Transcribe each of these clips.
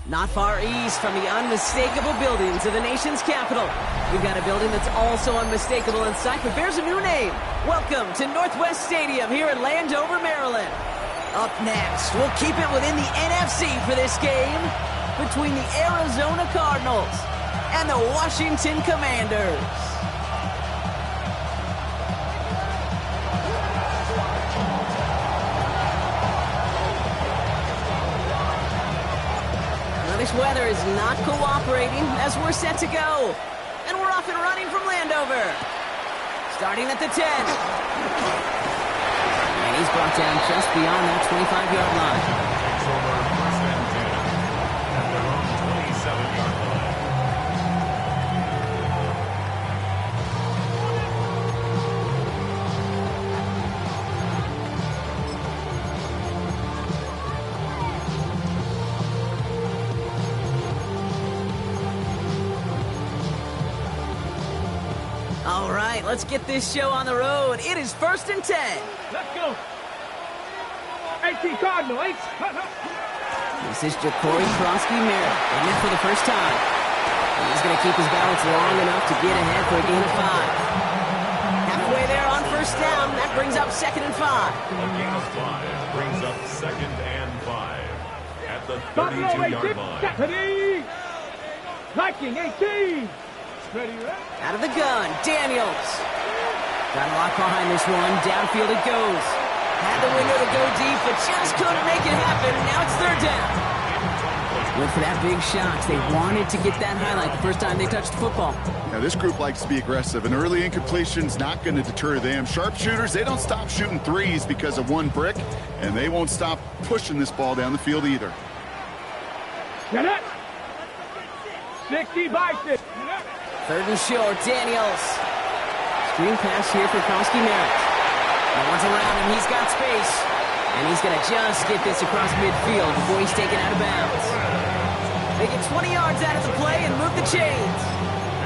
Not far east from the unmistakable buildings of the nation's capital, we've got a building that's also unmistakable in sight, but bears a new name. Welcome to Northwest Stadium here in Landover, Maryland. Up next, we'll keep it within the NFC for this game between the Arizona Cardinals and the Washington Commanders. This weather is not cooperating as we're set to go. And we're off and running from Landover. Starting at the 10. And he's brought down just beyond that 25-yard line. Takes over first and 10 at their own 27-yard line. All right, let's get this show on the road. It is first and 10. Let's go. 18 Cardinal, 8. This is Ja'Cory Merritt, in it for the first time. And he's going to keep his balance long enough to get ahead for a gain of 5. Halfway there on first down, that brings up second and 5. A gain of 5 brings up second and 5 at the 32-yard line. Liking 18. Ready, right? Out of the gun, Daniels. Got a lock behind this one. Downfield it goes. Had the window to go deep, but just couldn't make it happen. Now it's third down. Went for that big shot. They wanted to get that highlight the first time they touched the football. Now, this group likes to be aggressive. An early incompletion's not going to deter them. Sharpshooters, they don't stop shooting threes because of one brick, and they won't stop pushing this ball down the field either. Get it. 60 by 6. Third and short, Daniels. Screen pass here for Merritt. No one's around him, he's got space. And he's gonna just get this across midfield before he's taken out of bounds. They get 20 yards out of the play and move the chains.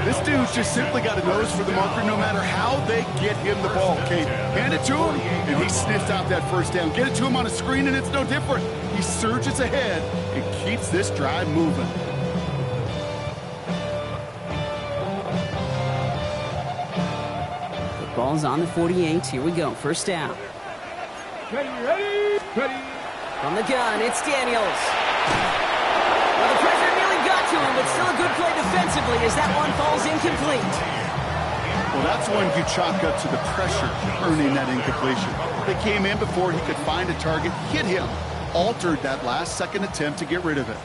This dude's just simply got a nose for the marker no matter how they get him the ball, Kate. Hand it to him, and he sniffs out that first down. Get it to him on a screen, and it's no different. He surges ahead and keeps this drive moving. Ball's on the 48. Here we go. First down. Ready. From the gun, it's Daniels. Well, the pressure nearly got to him, but still a good play defensively as that one falls incomplete. Well, that's one you chalk up to the pressure earning that incompletion. They came in before he could find a target, hit him, altered that last second attempt to get rid of it.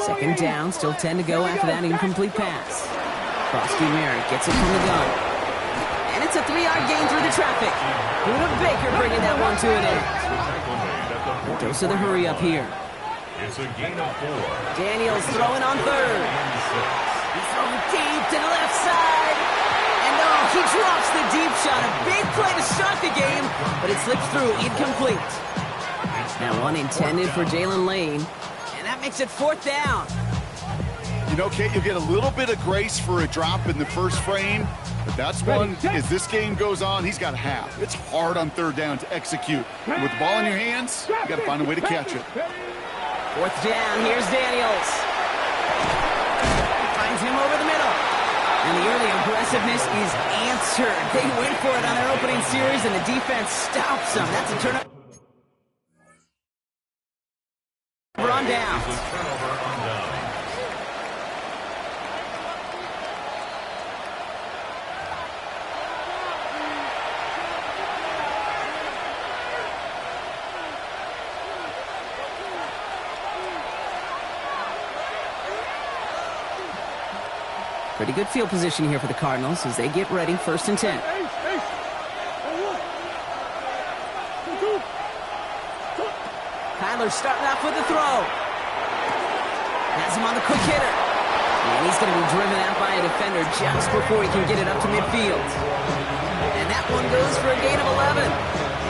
Second down, still 10 to go after that incomplete pass. Merritt gets it from the gun. And it's a 3-yard gain through the traffic. Buda Baker bringing that one to an end. Dose of the hurry up here. It's a gain of 4. Daniels throwing on third. He's throwing deep to the left side. And he drops the deep shot. A big play to start the game, but it slips through incomplete. Now one intended for Jalen Lane. And that makes it fourth down. You know, Kate, you'll get a little bit of grace for a drop in the first frame, but that's one, as this game goes on, he's got to have. It's hard on third down to execute. And with the ball in your hands, you got to find a way to catch it. Fourth down, here's Daniels. Finds him over the middle. And the early aggressiveness is answered. They went for it on their opening series, and the defense stops them. That's a turnover on down. Pretty good field position here for the Cardinals as they get ready, first and 10. Kyler starting off with the throw. Has him on the quick hitter. And he's going to be driven out by a defender just before he can get it up to midfield. And that one goes for a gain of 11.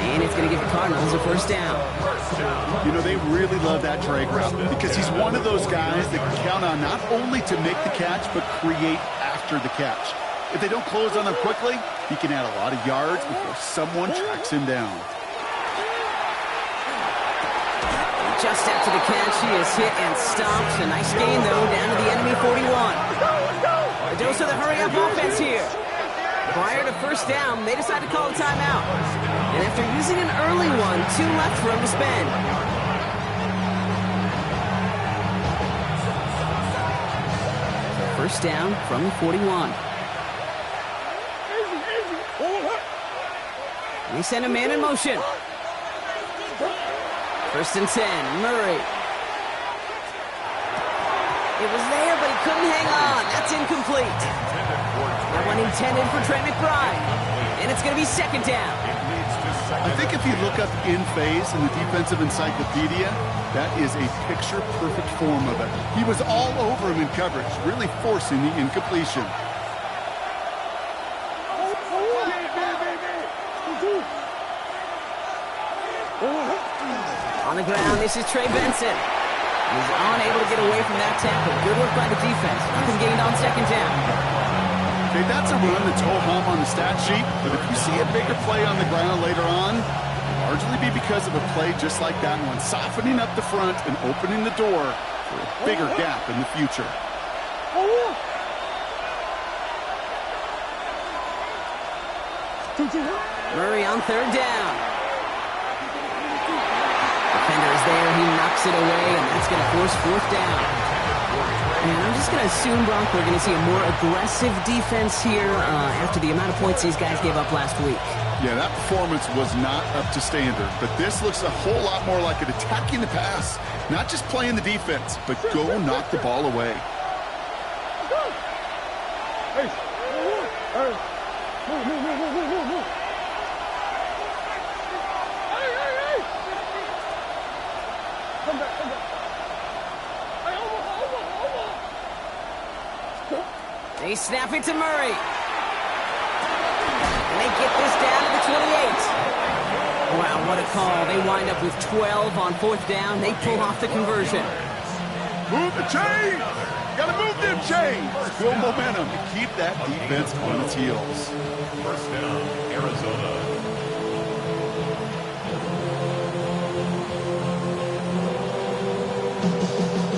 And it's going to give the Cardinals a first down. You know, they really love that drag route because he's one of those guys that can count on not only to make the catch, but create after the catch. If they don't close on him quickly, he can add a lot of yards before someone tracks him down. Just after the catch, he is hit and stopped. A nice gain, though, down to the enemy 41. A dose of the hurry-up offense here. Prior to first down, they decide to call a timeout. And after using an early one, 2 left for him to spend. First down from the 41. We send a man in motion. First and 10, Murray. It was there, but he couldn't hang on. That's incomplete. That one intended for Trey McBride. And it's going to be second down. I think if you look up in phase in the defensive encyclopedia, that is a picture-perfect form of it. He was all over him in coverage, really forcing the incompletion. On the ground, this is Trey Benson. He's unable to get away from that tackle. Good work by the defense. Nothing gained on second down. Okay, that's a run that's ho-hum on the stat sheet, but if you see a bigger play on the ground later on, it'll largely be because of a play just like that one, softening up the front and opening the door for a bigger gap in the future. Murray on third down. Defender is there. He knocks it away, and that's going to force fourth down. And I'm just going to assume, Brock, we're going to see a more aggressive defense here after the amount of points these guys gave up last week. Yeah, that performance was not up to standard, but this looks a whole lot more like it attacking the pass. Not just playing the defense, but go knock the ball away. They snap it to Murray. And they get this down to the 28. Wow, what a call. They wind up with 12 on fourth down. They pull off the conversion. Move the chains! Gotta move them chains! Build momentum to keep that defense on its heels. First down, Arizona.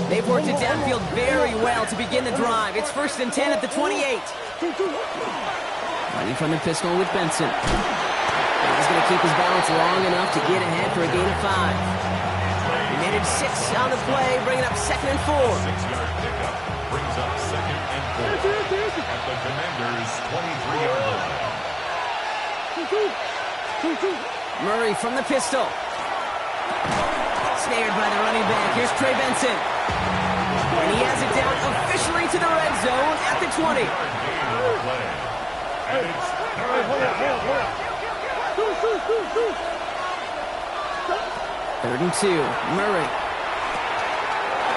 They've worked it downfield very well to begin the drive. It's first and 10 at the 28. Running from the pistol with Benson. He's going to keep his balance long enough to get ahead for a gain of 5. He made it 6 on the play, bringing up second and 4. 6-yard pickup brings up second and 4 at the Commanders' 23-yard line. Murray from the pistol. Snared by the running back. Here's Trey Benson. And he has it down officially to the red zone at the 20. Third and 2. Murray.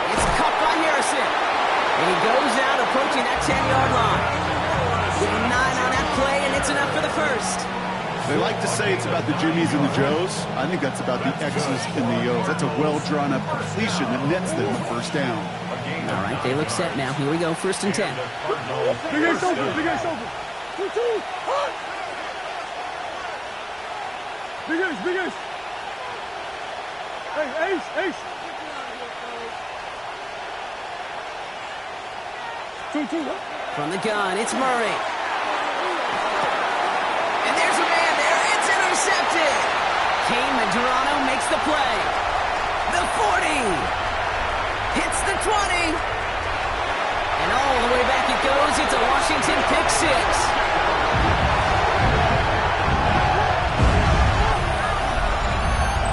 It's caught by Harrison. And he goes out approaching that 10-yard line. With 9 on that play, and it's enough for the first. They like to say it's about the Jimmies and the Joes. I think that's about the X's and the O's. That's a well-drawn-up completion that nets them a first down. All right, they look set now. Here we go, first and 10. Big Ace over, Big Ace over. Big Ace, Big Ace. Hey, Ace, Ace. 2-2. From the gun, it's Murray. And there's a man there. It's intercepted. Kane Medrano makes the play. The 40. Hits the 20. And all the way back it goes. It's a Washington pick 6.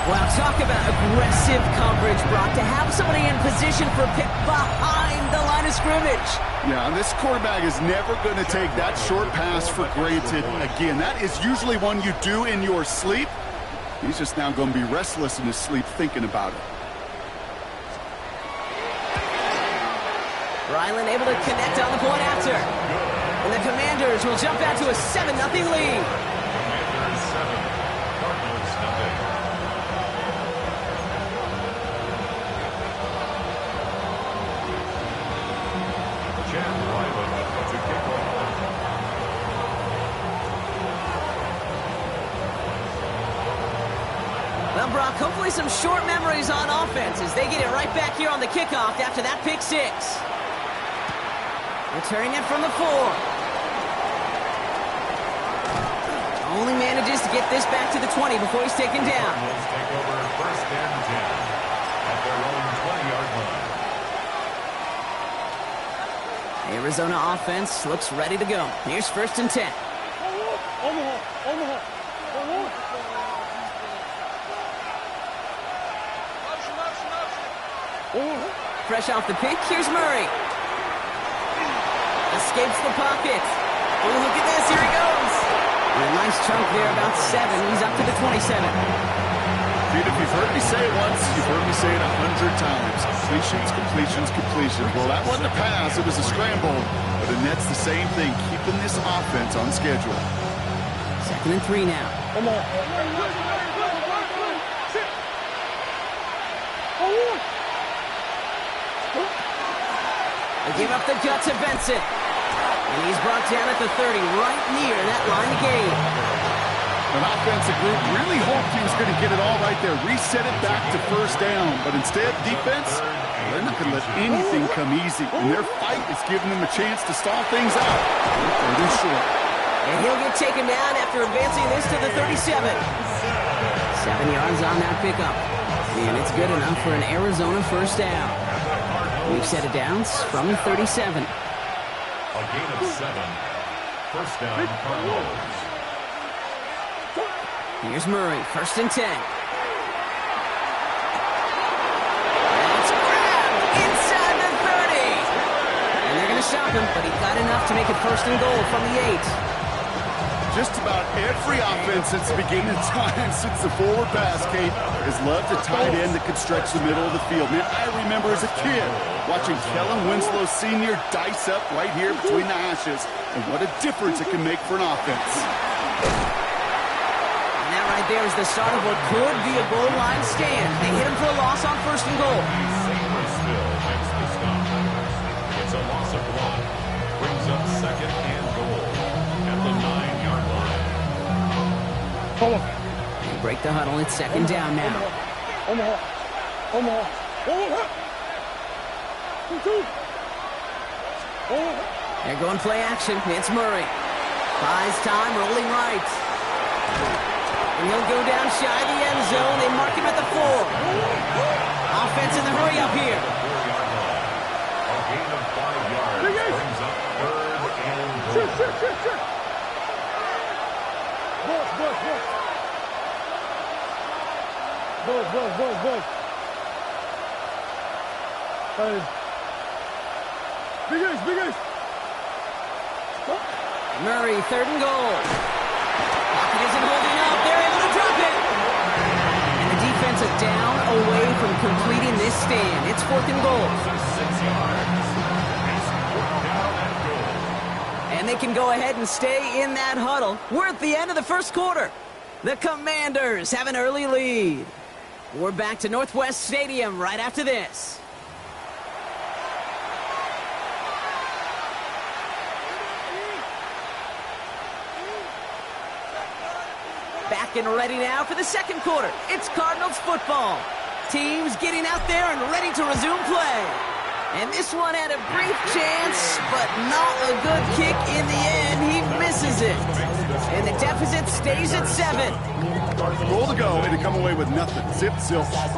Wow, talk about aggressive coverage, Brock. To have somebody in position for a pick behind the line of scrimmage. Yeah, this quarterback is never going to take that short pass for granted again. That is usually one you do in your sleep. He's just now going to be restless in his sleep thinking about it. Ryland able to connect on the point after. And the Commanders will jump out to a 7-0 lead. Commanders 7, Cardinals nothing. Chad Ryland to kick off. Well, Brock, hopefully some short memories on offense as they get it right back here on the kickoff after that pick six. Returning it from the 4. Only manages to get this back to the 20 before he's taken down. Let's take over first and 10 at their own 20-yard line. Arizona offense looks ready to go. Here's first and 10. Fresh off the pick, here's Murray. Escapes the pocket. Oh, look at this, here he goes. And a nice chunk there, about 7. He's up to the 27. Pete, if you've heard me say it once, you've heard me say it 100 times. Completions, completions, completions. Well, that wasn't a pass, it was a scramble. But the Nets the same thing, keeping this offense on schedule. Second and 3 now. Come on. They give up the gut to Benson. And he's brought down at the 30, right near that line of gain. An offensive group really hoped he was going to get it all right there, reset it back to first down. But instead, defense, they're not going to let anything come easy. And their fight is giving them a chance to stall things out. They're short. And he'll get taken down after advancing this to the 37. 7 yards on that pickup. And it's good enough for an Arizona first down. We've set it down from the 37. A gain of 7. First down, Cardinals. Here's Murray, first and 10. It's grabbed inside the 30. And they're going to stop him, but he got enough to make it first and goal from the 8. Just about every offense since the beginning of time, since the forward pass, Kate, has loved a tight end that could stretch the middle of the field. Man, I remember as a kid watching Kellen Winslow Sr. dice up right here between the hashes, and what a difference it can make for an offense. And that right there is the start of what could be a goal line stand. They hit him for a loss on first and goal. Saber still makes the stop. It's a loss of 1. Brings up second and goal at the 9-yard line. They break the huddle. It's second down now. They're going play action. It's Murray. Buys time, rolling right. And he'll go down shy of the end zone. They mark him at the 4. Offense in the hurry up here. 4-yard line. A gain of 5 yards brings up third and goal. Boys. Hey. Big Ace. Murray, third and goal. Pocket isn't holding up. They're able to drop it. And the defense is down away from completing this stand. It's fourth and goal. 6 yards. It's 4th down and goal. And they can go ahead and stay in that huddle. We're at the end of the first quarter. The Commanders have an early lead. We're back to Northwest Stadium right after this. Back and ready now for the second quarter. It's Cardinals football. Teams getting out there and ready to resume play. And this one had a brief chance, but not a good kick in the end. He misses it. And the deficit stays at 7. Goal to go, and to come away with nothing. Zip,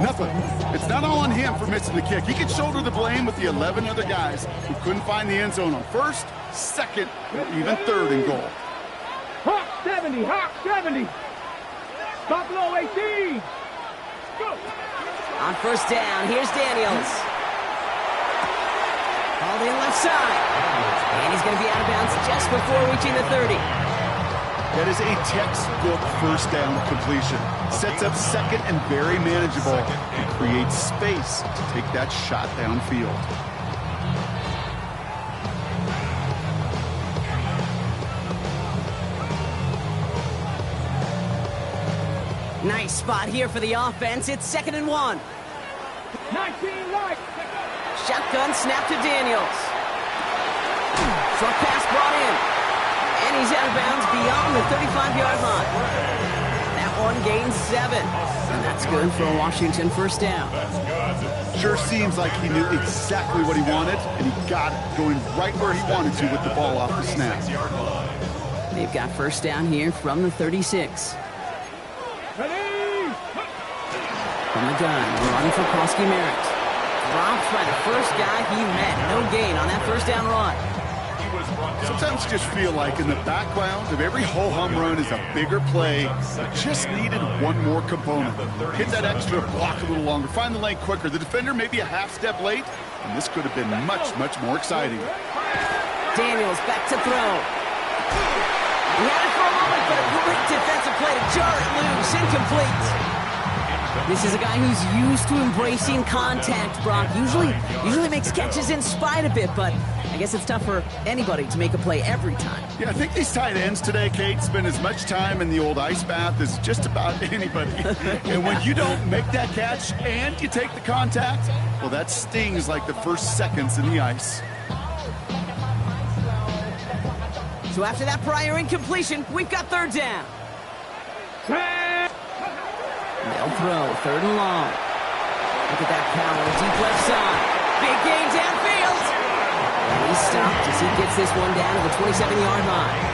nothing. It's not all on him for missing the kick. He can shoulder the blame with the 11 other guys who couldn't find the end zone on first, second, or even third and goal. Hawk 70. Buffalo 18. Go. On first down, here's Daniels. Called in left side. And he's going to be out of bounds just before reaching the 30. That is a textbook first down completion. Sets up second and very manageable. And creates space to take that shot downfield. Nice spot here for the offense. It's 2nd and 1. 19 right. Shotgun snap to Daniels. Short pass brought in. And he's out of bounds beyond the 35-yard line. That That one gains 7. And that's good for a Washington first down. Sure seems like he knew exactly what he wanted, and he got it, going right where he wanted to with the ball off the snap. They've got first down here from the 36. Ready? From the gun, running for Koski Merritt. Dropped by the first guy he met. No gain on that first down run. Sometimes you just feel like in the background of every ho-hum run is a bigger play that just needed one more component. Hit that extra block a little longer, find the lane quicker. The defender may be a half step late, and this could have been much, much more exciting. Daniels back to throw. He had it for a moment, but a great defensive play to jar it loose. Incomplete. This is a guy who's used to embracing contact, Brock. Usually makes catches in spite of it, but I guess it's tough for anybody to make a play every time. Yeah, I think these tight ends today, Kate, spend as much time in the old ice bath as just about anybody. And when you don't make that catch and you take the contact, well, that stings like the first seconds in the ice. So after that prior incompletion, we've got third down. They'll throw, third and long. Look at that power, deep left side. Big gain downfield. And he's stopped as he gets this one down to the 27-yard line.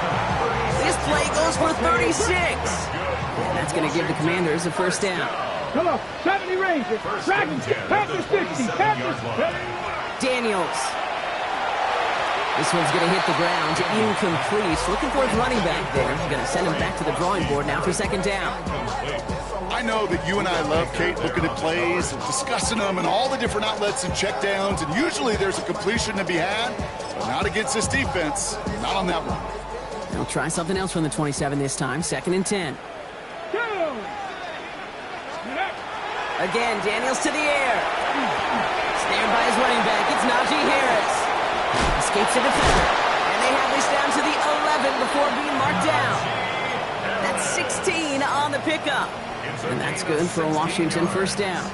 This play goes for 36. And that's going to give the Commanders a first down. Come on, 70 Rangers. Dragons, Panthers 60. Panthers. Daniels. This one's going to hit the ground. Incomplete. Looking for his running back there. Going to send him back to the drawing board now for second down. I know that you and I love, Kate, looking at plays and discussing them and all the different outlets and checkdowns, and usually there's a completion to be had, but not against this defense. Not on that one. They'll try something else from the 27 this time. Second and 10. Again, Daniels to the air. Snared by his running back. It's Najee Harris. Escapes the defender. And they have this down to the 11 before being marked down. That's 16 on the pickup. And that's good for a Washington first down.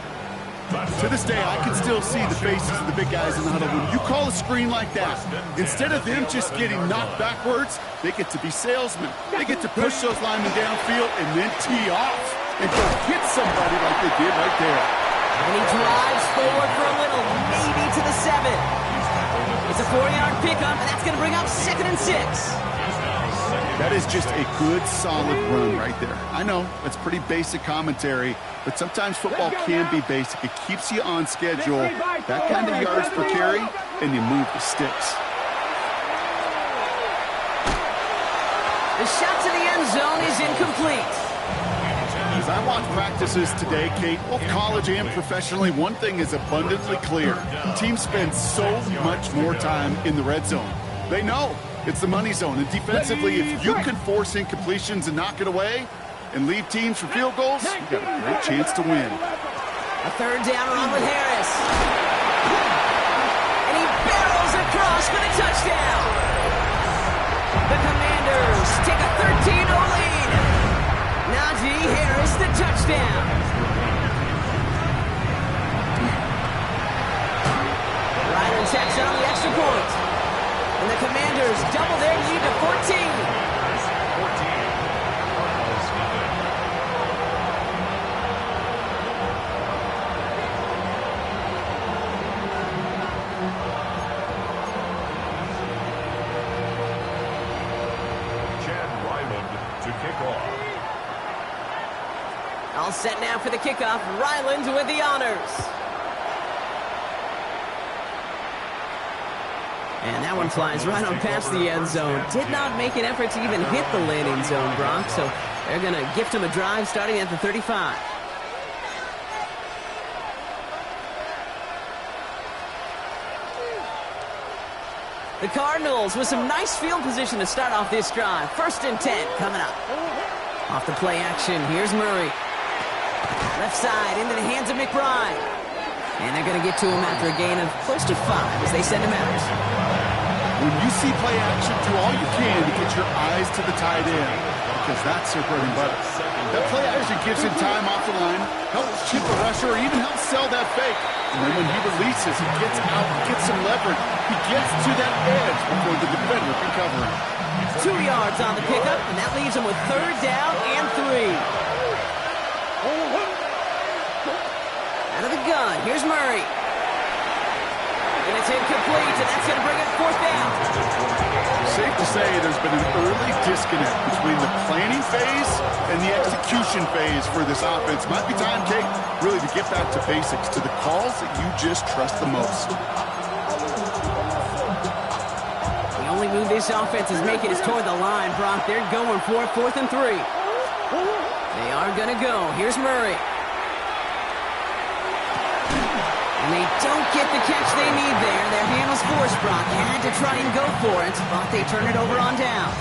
To this day, I can still see the faces of the big guys in the huddle. When you call a screen like that, instead of them just getting knocked backwards, they get to be salesmen. They get to push those linemen downfield and then tee off and go hit somebody like they did right there. And he drives forward for a little, maybe to the 7. It's a 4-yard pickup, and that's going to bring up second and 6. That is just a good, solid run right there. I know, that's pretty basic commentary, but sometimes football can be basic. It keeps you on schedule, that kind of yards per carry, and you move the sticks. The shot to the end zone is incomplete. As I watch practices today, Kate, both college and professionally, one thing is abundantly clear. Teams spend so much more time in the red zone. They know it's the money zone, and defensively, if you can force incompletions and knock it away and leave teams for field goals, you've got a great chance to win. A third down run with Harris. And he barrels across for the touchdown. The Commanders take a 13-0 lead. Najee Harris, the touchdown. Ryder checks on the extra point. And the Commanders double their lead to 14. All set now for the kickoff. Ryland with the honors. And that one flies right on past the end zone. Did not make an effort to even hit the landing zone, Brock. So they're going to gift him a drive starting at the 35. The Cardinals with some nice field position to start off this drive. First and 10 coming up. Off the play action, here's Murray. Left side into the hands of McBride. And they're going to get to him after a gain of close to 5 as they send him out. When you see play action, do all you can to get your eyes to the tight end, because that's their bread and butter. That play action gives him time off the line, helps chip a rusher, or even helps sell that fake. And then when he releases, he gets out, gets some leverage. He gets to that edge before the defender can cover him. 2 yards on the pickup, and that leaves him with third down and 3. gun. Here's Murray. And it's incomplete, and that's going to bring it 4th down. Safe to say there's been an early disconnect between the planning phase and the execution phase for this offense. Might be time, Kate, really to get back to basics, to the calls that you just trust the most. The only move this offense is making is toward the line, Brock. They're going for it, 4th and 3. They are going to go. Here's Murray. And they don't get the catch they need there. Their hand was forced, Brock. Had to try and go for it, but they turn it over on downs.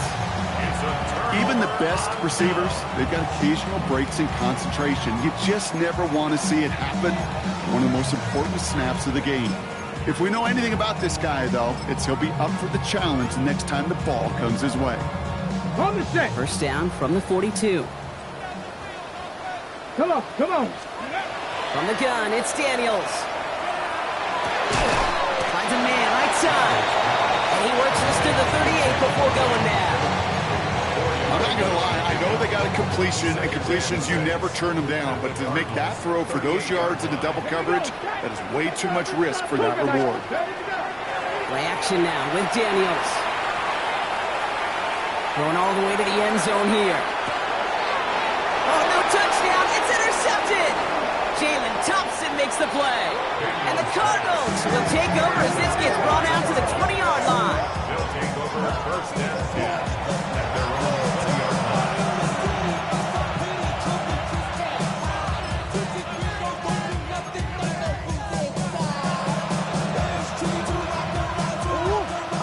Even the best receivers, they've got occasional breaks in concentration. You just never want to see it happen. One of the most important snaps of the game. If we know anything about this guy, though, it's he'll be up for the challenge the next time the ball comes his way. On the set. 1st down from the 42. Come on, come on. From the gun, it's Daniels. Finds a man right side. And he works this to the 38 before going down. I'm not going to lie. I know they got a completion, and completions, you never turn them down. But to make that throw for those yards in the double coverage, that is way too much risk for that reward. Play action now with Daniels. Going all the way to the end zone here. Oh, no touchdown. It's intercepted. Jalen Thompson makes the play. And the Cardinals will take over as this gets brought out to the 20-yard line. They'll take over 1st and 10 at their own 20-yard line.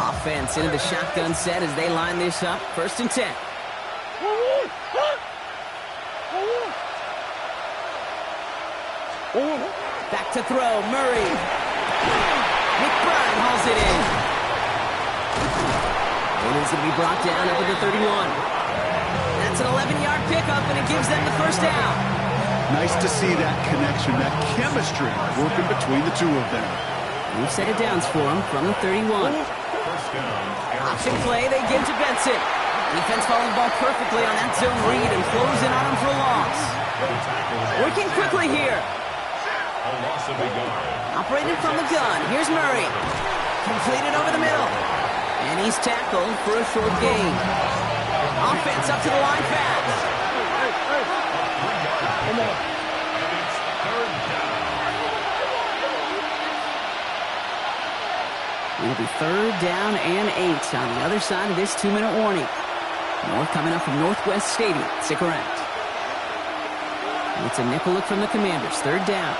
Offense into the shotgun set as they line this up. 1st and 10. Back to throw, Murray. McBride hauls it in. And it's going to be brought down up at the 31. That's an 11-yard pickup, and it gives them the 1st down. Nice to see that connection, that chemistry working between the two of them. New set of downs for him from the 31. 1st down. Option play, they give to Benson. Defense follows the ball perfectly on that zone read and flows in on him for a loss. Working quickly here. A loss of a yard. Operating from the gun. Here's Murray. Completed over the middle. And he's tackled for a short gain. Offense up to the line fast. And it's 3rd down. It'll be 3rd down and 8 on the other side of this 2-minute warning. North coming up from Northwest Stadium. Stick around. It's a nickel look from the Commanders. 3rd down.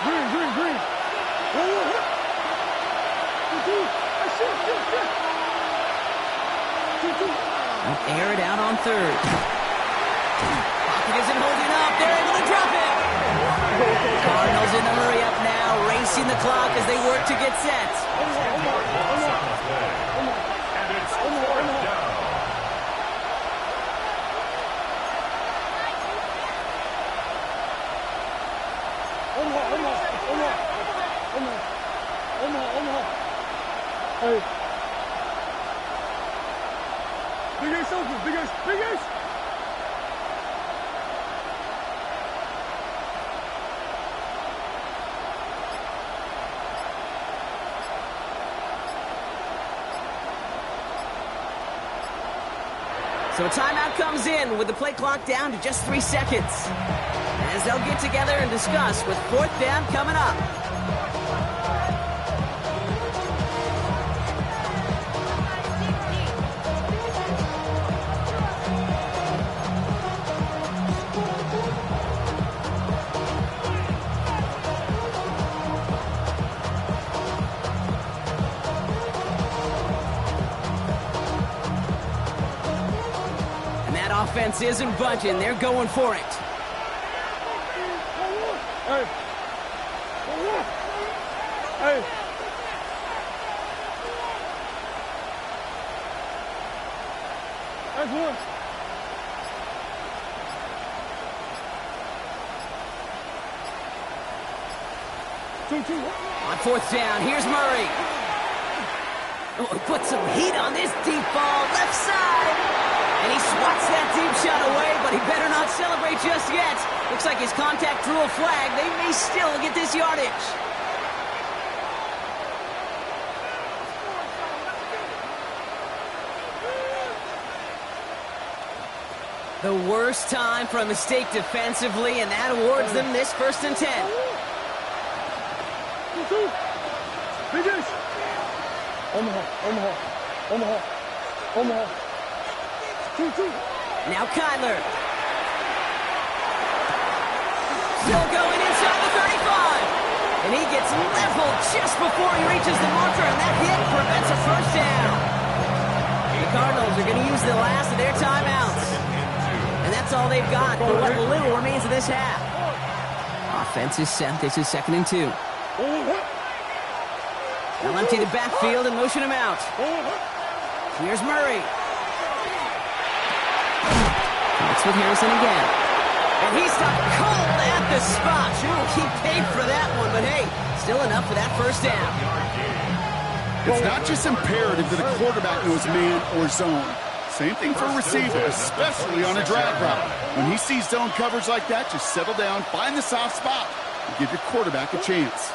Green, green, green. Air it out on 3rd. Pocket isn't holding up. They're able to drop it. Cardinals in the hurry up now, racing the clock as they work to get set. And it's 4th down. Hey. Big Ace open, Big Ace, Big Ace! So a timeout comes in with the play clock down to just 3 seconds. As they'll get together and discuss with 4th down coming up. Offense isn't budging. They're going for it. Hey. Hey. That's one. Two. On 4th down, here's Murray. Oh, put some heat on this deep ball, left side. And he swats that deep shot away, but he better not not celebrate just yet. Looks like his contact drew a flag. They may still get this yardage. The worst time for a mistake defensively, and that awards them this 1st and 10. Now Kyler. Still going inside the 35. And he gets leveled just before he reaches the marker, and that hit prevents a 1st down. The Cardinals are going to use the last of their timeouts. And that's all they've got for what little remains of this half. Offense is set. This is 2nd and 2. They'll empty the backfield and motion him out. Here's Murray. That's with Harrison again. And he stopped cold at the spot. He paid for that one, but hey, still enough for that 1st down. It's not just imperative that a quarterback knows man or zone. Same thing for a receiver, especially on a drag route. When he sees zone coverage like that, just settle down, find the soft spot, and give your quarterback a chance.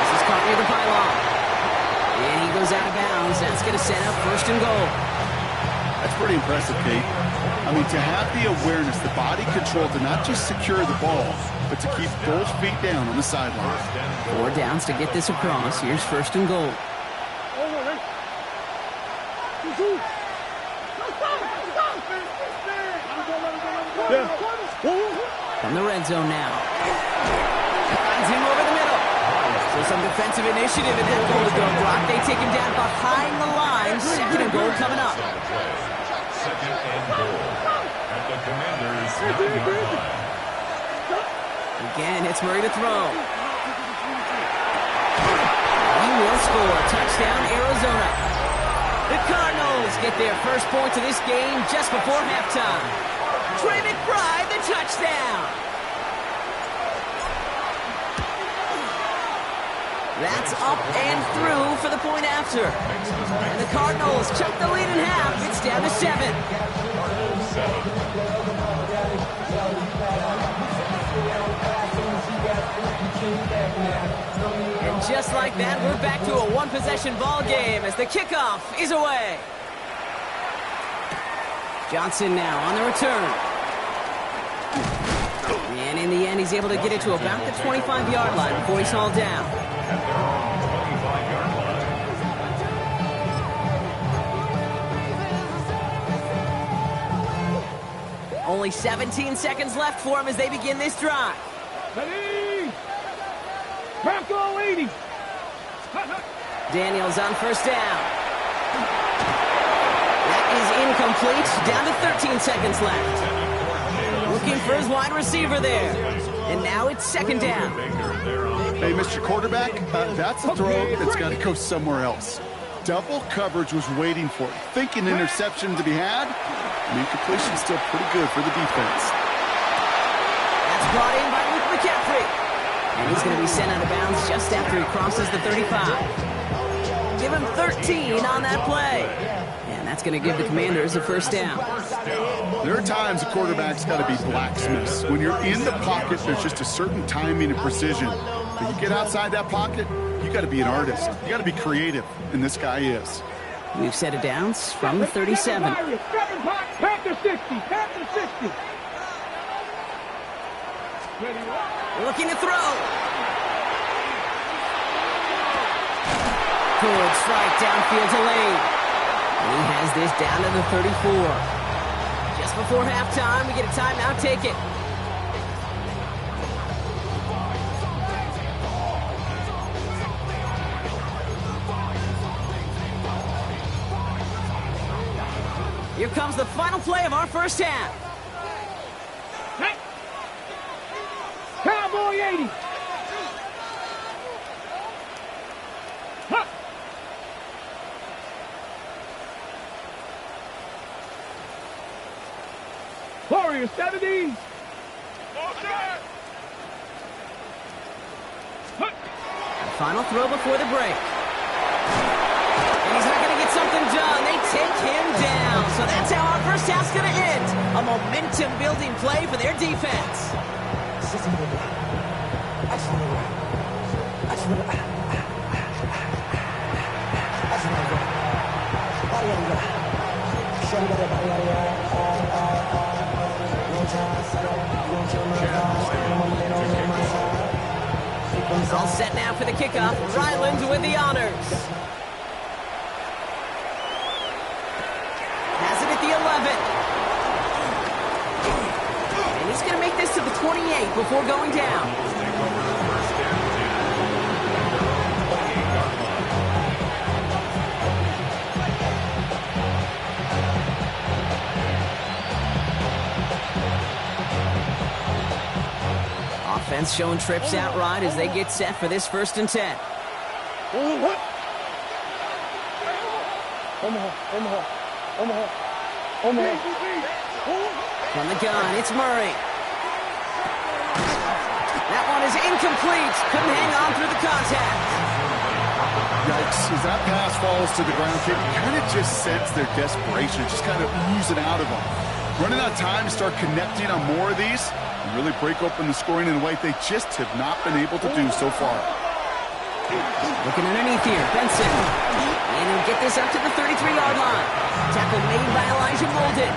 This is caught near the pylon. And he goes out of bounds. That's going to set up 1st and goal. That's pretty impressive, Kate. I mean, to have the awareness, the body control to not just secure the ball, but to keep both feet down on the sideline. 4 downs to get this across. Here's 1st and goal. From the red zone now. Finds him over the middle. So some defensive initiative in that goal-to-go block. They take him down behind the line. 2nd and goal coming up. 2nd and goal at the Commanders' 9-yard line. Again, it's Murray to throw. He will score. Touchdown, Arizona. The Cardinals get their 1st points of this game just before halftime. Trey McBride, the touchdown. That's up and through for the point after. And the Cardinals chuck the lead in half. It's down to 7. And just like that, we're back to a 1-possession ball game as the kickoff is away. Johnson now on the return. And in the end, he's able to get it to about the 25-yard line before he's hauled down. Only 17 seconds left for him as they begin this drive. Ready? Marco 80. Daniels on 1st down. That is incomplete. Down to 13 seconds left. Looking for his wide receiver there. And now it's 2nd down. Hey, Mr. Quarterback, that's a throw that's got to go somewhere else. Double coverage was waiting for it. Think an interception to be had. I mean, completion's still pretty good for the defense. That's brought in by Luke McCaffrey. And he's going to be sent out of bounds just after he crosses the 35. Give him 13 on that play. And that's going to give the Commanders a 1st down. There are times a quarterback's got to be blacksmiths. When you're in the pocket, there's just a certain timing and precision. But you get outside that pocket, you got to be an artist. You got to be creative, and this guy is. We've set it downs from the 37. Panther 60. Panther 60. Looking to throw. Good strike downfield to Lane. And he has this down to the 34. Just before halftime, we get a timeout. Take it. Here comes the final play of our 1st half. Cowboy 80. Huh. Warrior 70. Final throw before the break. And he's not going to get something done. They take him down. So that's how our first half's going to end. A momentum-building play for their defense. All set now for the kickoff. Ryland with the honors. Has it at the 11. And he's going to make this to the 28 before going down. Offense showing trips out right as they get set for this 1st and 10. From the gun, it's Murray. That one is incomplete. Couldn't hang on through the contact. Yikes, as that pass falls to the ground, you kind of just sense their desperation, just kind of oozing out of them. Running out of time to start connecting on more of these and really break open the scoring in a way they just have not been able to do so far. Looking underneath here, Benson. And he'll get this up to the 33-yard line. Tackle made by Elijah Molden.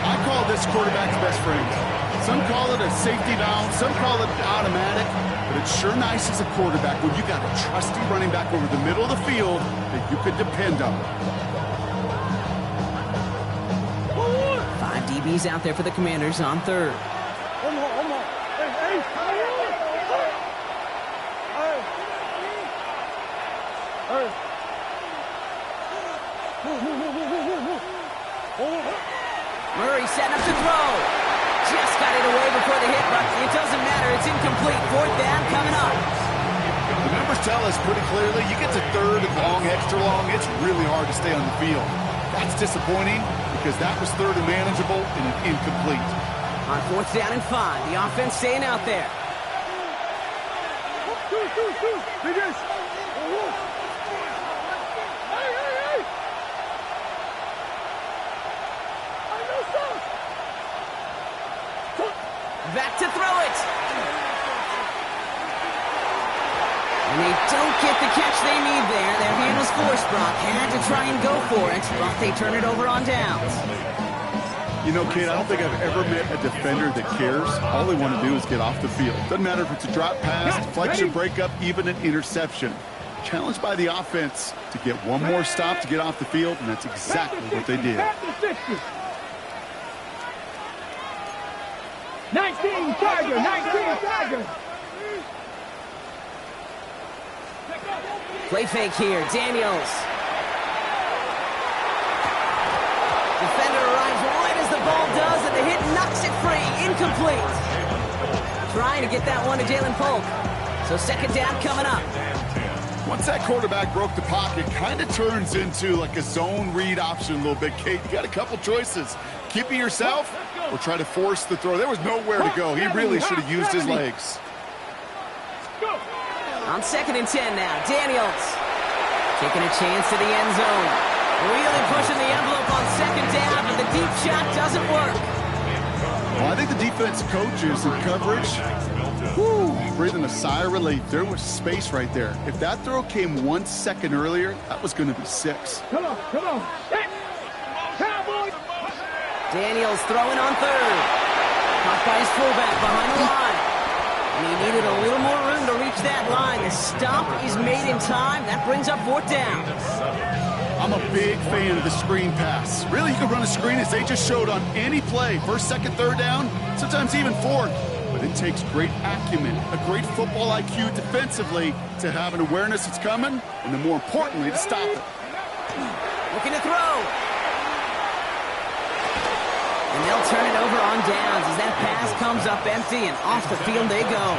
I call this quarterback's best friend. Some call it a safety valve, some call it automatic, but it's sure nice as a quarterback when you got a trusty running back over the middle of the field that you could depend on. 5 DBs out there for the Commanders on 3rd. Murray setting up to throw. Just got it away before the hit, but it doesn't matter. It's incomplete. 4th down coming up. The numbers tell us pretty clearly, you get to 3rd and long, extra long, it's really hard to stay on the field. That's disappointing because that was 3rd and manageable and an incomplete. On 4th down and 5, the offense staying out there. Back to throw it. And they don't get the catch they need there. Their hand was forced, Brock. Had to try and go for it, but they turn it over on downs. You know, Kate, I don't think I've ever met a defender that cares. All they want to do is get off the field. Doesn't matter if it's a drop pass, deflection, breakup, even an interception. Challenged by the offense to get one more stop to get off the field, and that's exactly what they did. 19 Tiger, 19 Tiger. Play fake here, Daniels. Defender arrives right as the ball does, and the hit knocks it free. Incomplete. Trying to get that one to Jalen Polk. So 2nd down coming up. Once that quarterback broke the pocket, kind of turns into like a zone read option a little bit, Kate. You got a couple choices. Keep it yourself or try to force the throw. There was nowhere to go. He really should have used his legs. On 2nd and 10 now, Daniels. Taking a chance to the end zone. Really pushing the envelope on 2nd down, but the deep shot doesn't work. Well, I think the defense coaches and coverage, breathing a sigh of relief. There was space right there. If that throw came 1 second earlier, that was going to be 6. Come on. Cowboy. Daniels throwing on 3rd. Caught by his fullback behind the line. And he needed a little more room to reach that line. The stop is made in time. That brings up 4th down. I'm a big fan of the screen pass. Really, you can run a screen as they just showed on any play. 1st, 2nd, 3rd down, sometimes even 4th. But it takes great acumen, a great football IQ defensively to have an awareness it's coming, and then more importantly, to stop it. Looking to throw. And they'll turn it over on downs as that pass comes up empty, and off the field they go.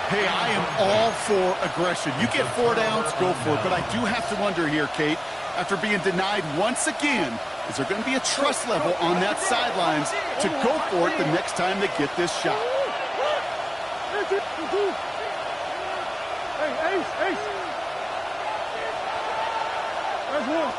Hey, I am all for aggression. You get 4 downs, go for it. But I do have to wonder here, Kate, after being denied once again, is there going to be a trust level on that sidelines to go for it the next time they get this shot? Hey, Ace. That's one.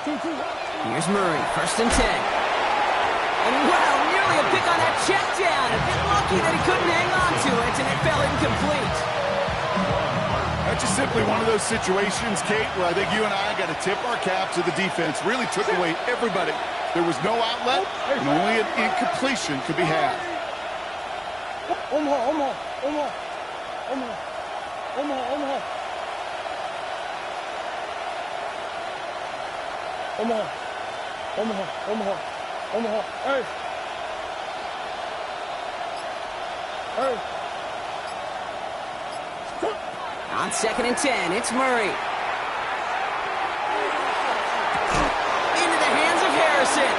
Two. Here's Murray, 1st and 10. And wow, nearly a pick on that check down. A bit lucky that he couldn't hang on to it, and it fell incomplete. That's just simply one of those situations, Kate, where I think you and I got to tip our cap to the defense. Really took away everybody. There was no outlet, and only an incompletion could be had. Omaha. Hey. On 2nd and 10, it's Murray. Into the hands of Harrison.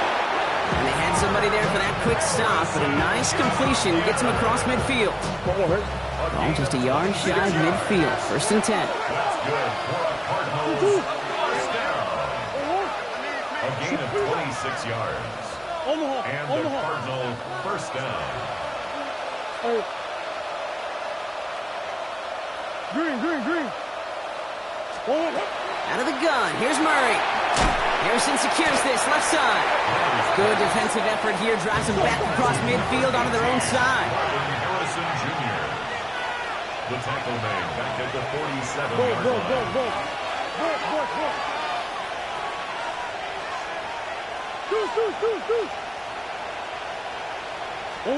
And they had somebody there for that quick stop, but a nice completion gets him across midfield. Ball just a yard shy of midfield, 1st and 10. That's good for a Cardinals first down. A gain of 26 yards. And the Cardinal first down. Green. Out of the gun, here's Murray. Harrison secures this, left side. Good defensive effort here, drives them back across midfield onto their own side. Harrison Jr. The tackle made back at the 47-yard line. Go.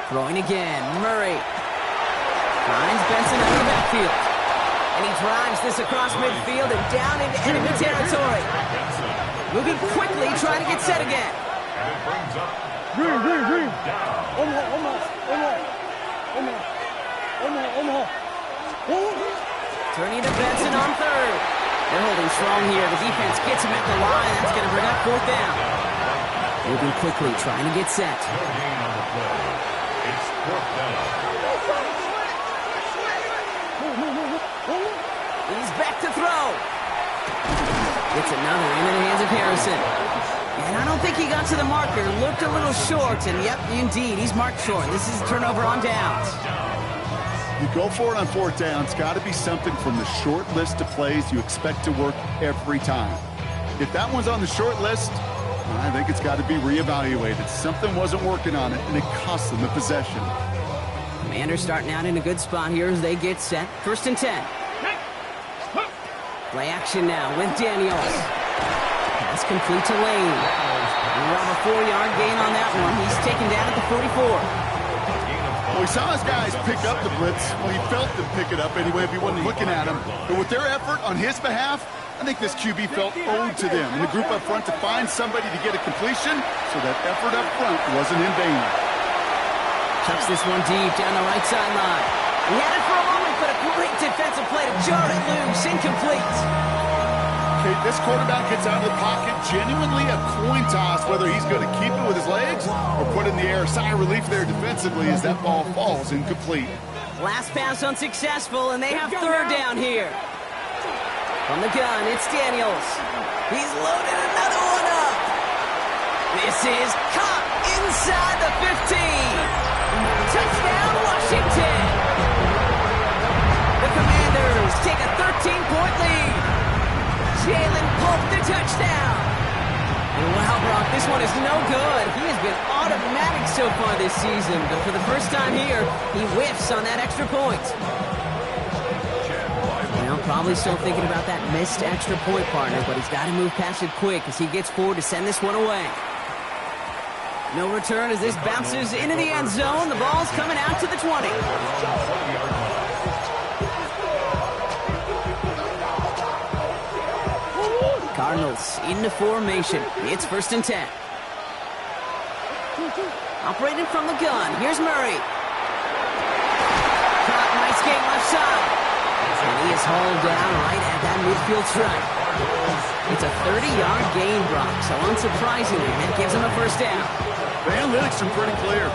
Throwing again, Murray. Finds Benson out of the backfield. And he drives this across midfield and down into enemy territory. Moving quickly, trying to get set again. And it brings up Green. down. Omaha. Turning to Benson on 3rd. They're holding strong here. The defense gets him at the line. That's going to bring up 4th down. Moving quickly, trying to get set. No gain on the play. It's 4th down. He's back to throw. It's another into the hands of Harrison. And I don't think he got to the marker. Looked a little short, and yep, indeed, he's marked short. This is a turnover on downs. You go for it on 4th down. It's got to be something from the short list of plays you expect to work every time. If that one's on the short list, I think it's got to be reevaluated. Something wasn't working on it, and it cost them the possession. Commanders starting out in a good spot here as they get set. 1st and 10. Play action now with Daniels. Pass complete to Lane. We'll have a 4-yard gain on that one. He's taken down at the 44. Well, we saw his guys pick up the blitz. Well, he felt them pick it up anyway if he wasn't looking at him. But with their effort on his behalf, I think this QB felt owed to them and the group up front to find somebody to get a completion, so that effort up front wasn't in vain. Chucks this one deep down the right sideline. He had it for a moment, but a great defensive play to jar it loose. Incomplete. Okay, this quarterback gets out of the pocket, genuinely a coin toss whether he's going to keep it with his legs or put it in the air. Sigh of relief there defensively as that ball falls incomplete. Last pass unsuccessful, and they have 3rd down here. From the gun, it's Daniels. He's loaded another one up. This is caught inside the 15. Touchdown, Washington. The Commanders take a 13-point lead. Jalen Polk the touchdown. And wow, Brock, this one is no good. He has been automatic so far this season, but for the first time here, he whiffs on that extra point. Well, probably still thinking about that missed extra point, partner, but he's got to move past it quick as he gets forward to send this one away. No return as this bounces into the end zone. The ball's coming out to the 20. Cardinals into formation. It's 1st and 10. Operated from the gun. Here's Murray. Caught, nice gain left side. And he is hauled down right at that midfield stripe. It's a 30-yard gain, Brock, so unsurprisingly, that gives him a 1st down. The analytics are pretty clear.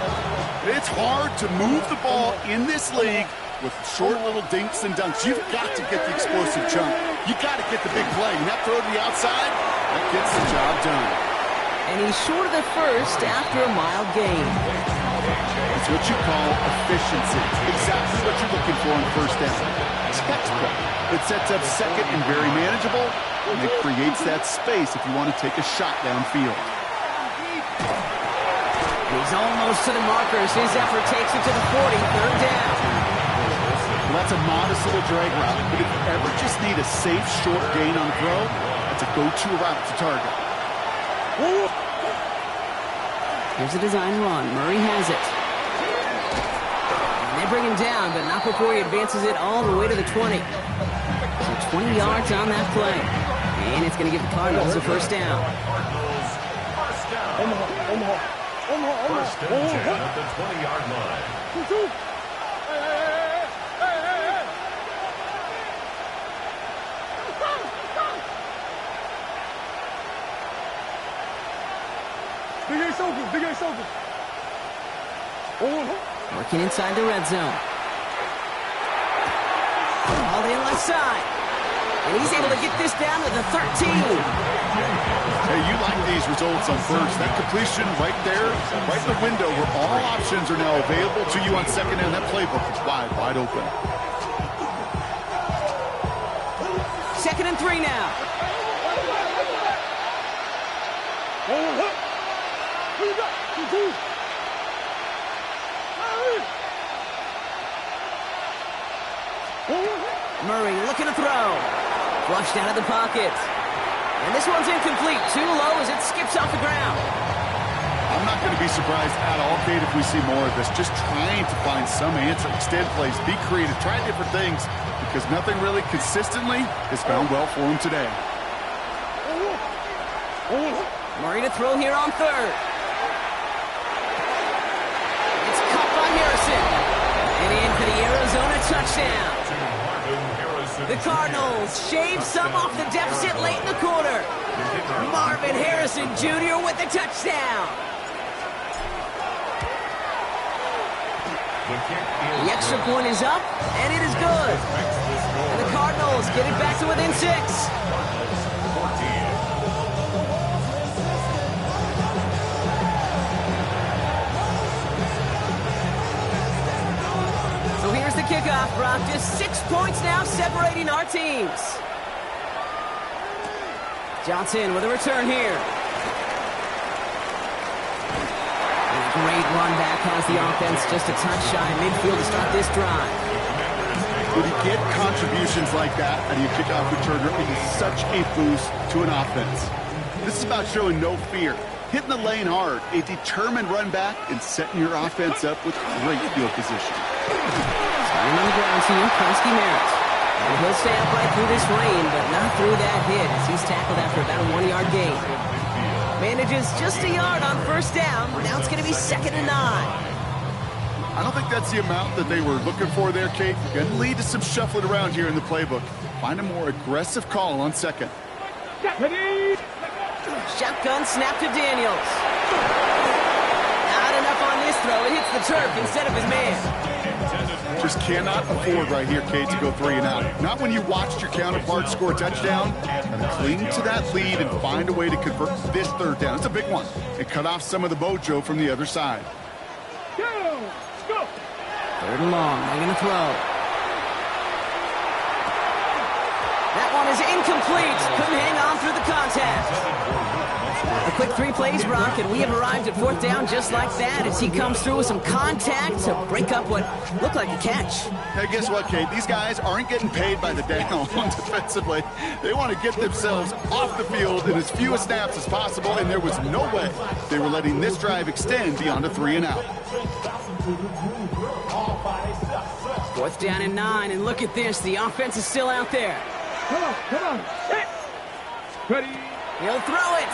It's hard to move the ball in this league with short little dinks and dunks. You've got to get the explosive chunk. You got to get the big play. And that throw to the outside, that gets the job done. And he's short of the 1st after a mile gain. It's what you call efficiency. Exactly what you're looking for on first down. Textbook. It sets up second and very manageable, and it creates that space if you want to take a shot downfield. He's almost to the markers. His effort takes it to the 40, third down. Well, that's a modest little drag route, but if you ever just need a safe, short gain on throw, that's a go-to route to target. Here's a design run. Murray has it. And they bring him down, but not before he advances it all the way to the 20. So 20 yards on that play. And it's going to give the Cardinals a first down. First and 10 at the 20-yard line. Big Ace open. Working inside the red zone. All in left side. And he's able to get this down to the 13. Hey, you like these results on first. That completion right there, right in the window where all options are now available to you on second, and that playbook is wide open. 2nd and 3 now. Murray looking to throw. Flushed out of the pocket. And this one's incomplete. Too low as it skips off the ground. I'm not going to be surprised at all, Kate, if we see more of this. Just trying to find some answer. Extend plays, be creative, try different things, because nothing really consistently has gone well for him today. Murray to throw here on third. It's caught by Harrison. And in for the Arizona touchdown. The Cardinals shave some off the deficit late in the quarter. Marvin Harrison Jr. with the touchdown. The extra point is up, and it is good. And the Cardinals get it back to within 6. The kickoff, Brock. Just 6 points now separating our teams. Johnson with a return here. And a great run back has the offense just a touch shy of midfield to start this drive. When you get contributions like that out of your kickoff returner, it is such a boost to an offense. This is about showing no fear, hitting the lane hard, a determined run back, and setting your offense up with great field position. On the ground to Kronsky Merritt. And he'll stay upright through this rain, but not through that hit as he's tackled after about a 1-yard gain. Manages just a yard on first down. Now it's going to be 2nd and 9. I don't think that's the amount that they were looking for there, Kate. Going to lead to some shuffling around here in the playbook. Find a more aggressive call on second. Shotgun snap to Daniels. Not enough on this throw. It hits the turf instead of his man. Just cannot afford right here, Kate, to go 3 and out. Not when you watched your counterpart score a touchdown. And cling to that lead and find a way to convert this third down. It's a big one. And cut off some of the mojo from the other side. Go! 3rd and long. They're going to throw. That one is incomplete. Couldn't hang on through the contact. A quick 3 plays, Brock, and we have arrived at 4th down just like that as he comes through with some contact to break up what looked like a catch. Hey, guess what, Kate? These guys aren't getting paid by the down defensively. They want to get themselves off the field in as few snaps as possible, and there was no way they were letting this drive extend beyond a 3 and out. 4th down and 9, and look at this. The offense is still out there. Come on. Hit. Ready. He'll throw it.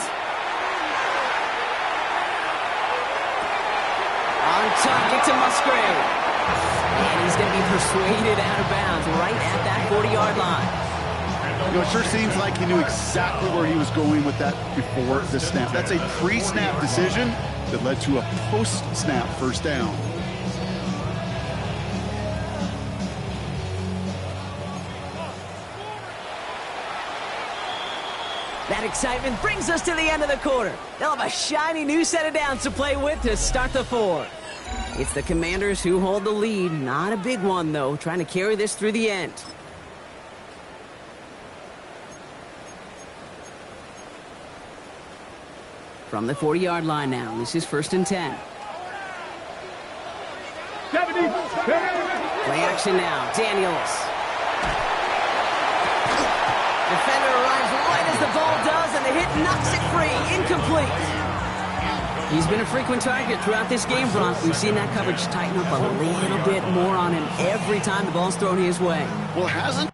On target to Musgrave. And he's going to be persuaded out of bounds right at that 40-yard line. You know, it sure seems like he knew exactly where he was going with that before the snap. That's a pre-snap decision that led to a post-snap first down. That excitement brings us to the end of the quarter. They'll have a shiny new set of downs to play with to start the 4th. It's the Commanders who hold the lead. Not a big one, though, trying to carry this through the end. From the 40-yard line now, this is 1st and 10. 70. Play action now, Daniels. Defender arrives right as the ball does, and the hit knocks it free. Incomplete. He's been a frequent target throughout this game, Brock. We've seen that coverage tighten up a little bit more on him every time the ball's thrown his way. Well, hasn't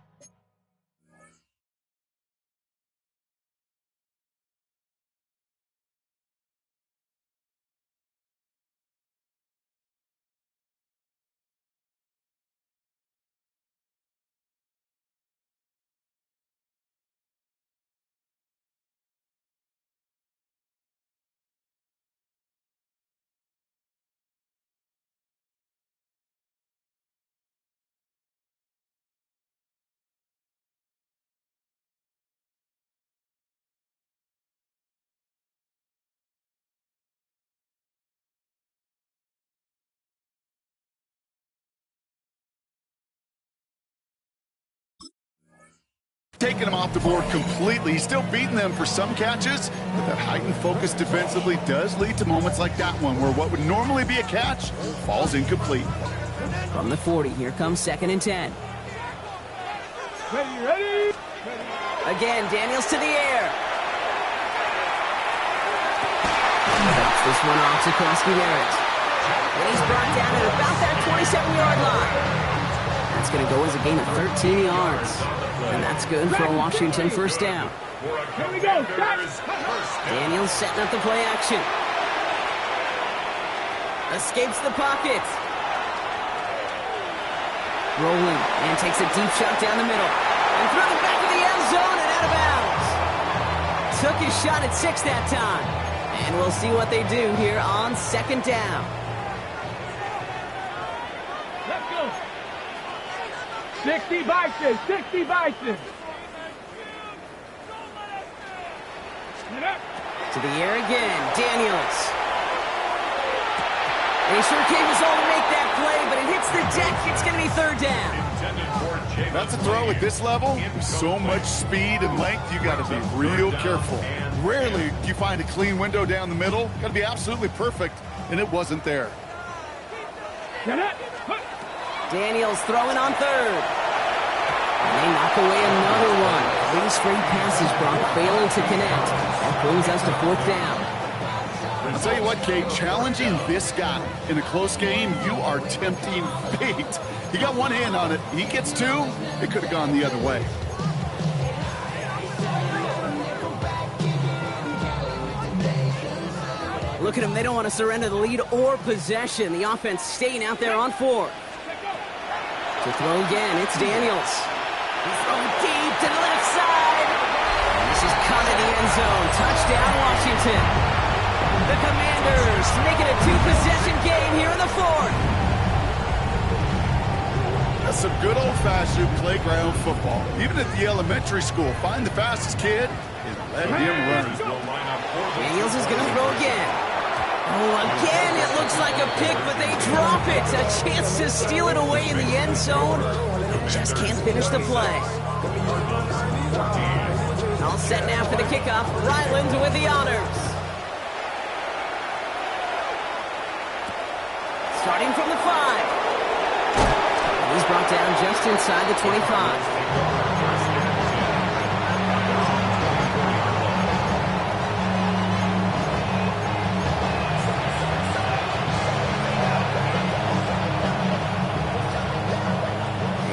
taking him off the board completely. He's still beating them for some catches, but that heightened focus defensively does lead to moments like that one where what would normally be a catch falls incomplete. From the 40, here comes 2nd and 10. Ready. Again, Daniels to the air. Drops this one off to Koski-Merritt. And he's brought down at about that 27-yard line. That's going to go as a gain of 13 yards. And that's good for a Washington 1st down. Here we go. Daniels setting up the play action. Escapes the pocket. Rolling and takes a deep shot down the middle. And through the back of the end zone and out of bounds. Took his shot at 6 that time. And we'll see what they do here on 2nd down. Let's go. 60 Bison. 60 Bison. To the air again, Daniels. And he sure gave us all to make that play, but it hits the deck. It's going to be 3rd down. That's a throw at this level. So much speed and length, you got to be real careful. Rarely do you find a clean window down the middle. Got to be absolutely perfect, and it wasn't there. Daniels throwing on 3rd. And they knock away another one. 3 straight passes, Brock, failing to connect. That brings us to 4th down. I'll tell you what, Kate, challenging this guy in a close game, you are tempting fate. He got one hand on it. He gets 2. It could have gone the other way. Look at them. They don't want to surrender the lead or possession. The offense staying out there on 4. To throw again, it's Daniels. He's throwing deep to the left side. And this is caught in the end zone. Touchdown, Washington. The Commanders making a 2-possession game here in the 4th. That's some good old-fashioned playground football. Even at the elementary school, find the fastest kid and let him run. Daniels is going to throw again. Oh, again, it looks like a pick, but they drop it. A chance to steal it away in the end zone. Just can't finish the play. All set now for the kickoff. Ryland with the honors. Starting from the 5. He's brought down just inside the 25.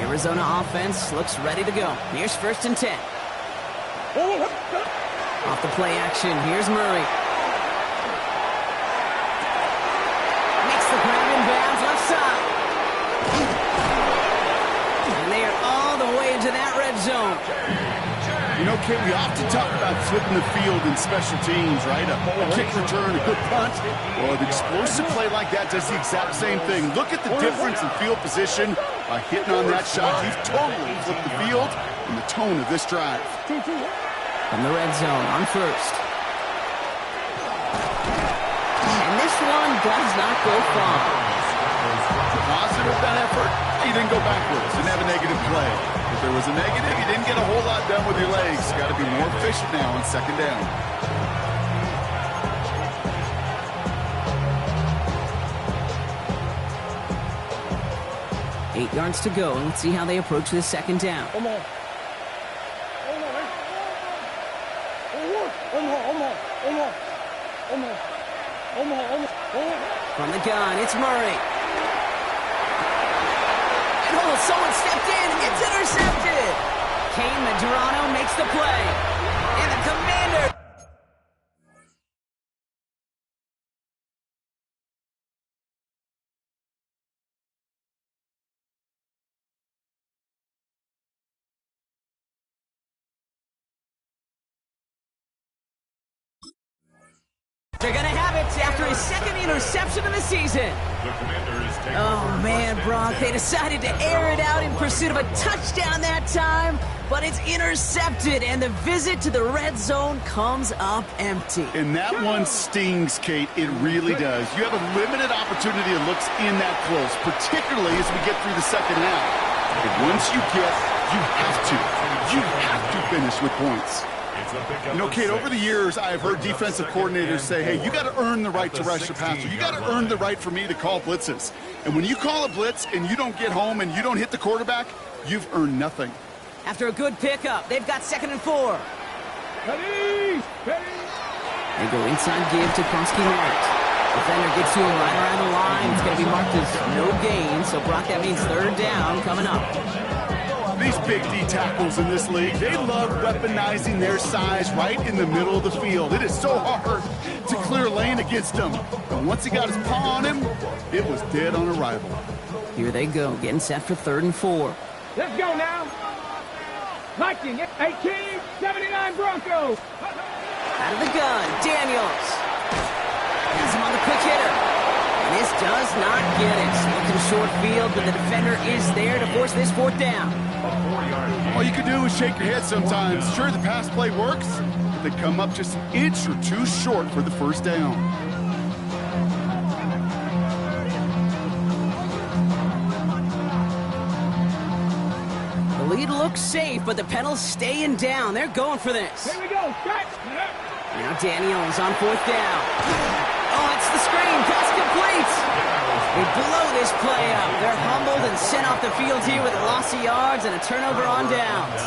Arizona offense looks ready to go. Here's 1st and 10. Off the play action, here's Murray. Makes the grab in bounds left side. And they are all the way into that red zone. You know, Kate, we often talk about flipping the field in special teams, right? A kick return, a good punt. Well, an explosive play like that does the exact same thing. Look at the difference in field position by hitting on that shot. You've totally flipped the field and the tone of this drive. From the red zone on 1st. And this one does not go far. portion of that effort, he didn't go backwards, didn't have a negative play. If there was a negative, you didn't get a whole lot done with your legs. Got to be more efficient now on second down. 8 yards to go. Let's see how they approach this second down. From the gun, it's Murray. And someone stepped in. It's intercepted. Kane Medrano makes the play. And the Commander. They're going to have it after his second interception of the season. Oh, man, Brock, they decided to air it out in pursuit of a touchdown that time, but it's intercepted, and the visit to the red zone comes up empty. And that one stings, Kate. It really does. You have a limited opportunity that looks in that close, particularly as we get through the second half. And once you have to finish with points. You know, Kate, over the years, I've heard defensive coordinators say, hey, you got to earn the right to rush the passer. You got to earn the right for me to call blitzes. And when you call a blitz and you don't get home and you don't hit the quarterback, you've earned nothing. After a good pickup, they've got 2nd and 4. They go inside give to Kronsky Merritt. Defender gets to him right around the line. It's going to be marked as no gain. So, Brock, that means 3rd down coming up. These big D tackles in this league, they love weaponizing their size right in the middle of the field. It is so hard to clear lane against them. And once he got his paw on him, it was dead on arrival. Here they go, getting set for 3rd and 4. Let's go now. 1979 Broncos. Out of the gun, Daniels. Has him on the quick hitter. And this does not get it. Looking short field, but the defender is there to force this 4th down. All you can do is shake your head sometimes. Sure, the pass play works, but they come up just an inch or two short for the 1st down. The lead looks safe, but the pedals staying down. They're going for this. Here we go. Now Daniels on 4th down. Oh, it's the screen. Pass complete. They blow this play up. They're humbled and sent off the field here with a loss of yards and a turnover on downs.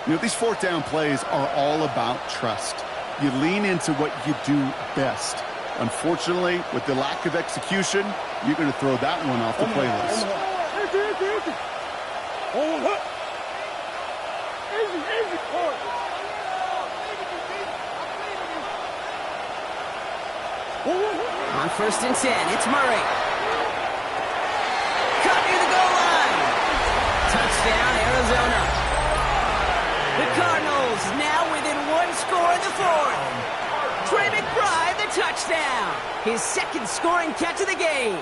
You know, these 4th down plays are all about trust. You lean into what you do best. Unfortunately, with the lack of execution, you're going to throw that one off the playlist. On 1st and 10, it's Murray. Caught near the goal line. Touchdown, Arizona. The Cardinals now within 1 score in the 4th. Trey McBride, the touchdown. His 2nd scoring catch of the game.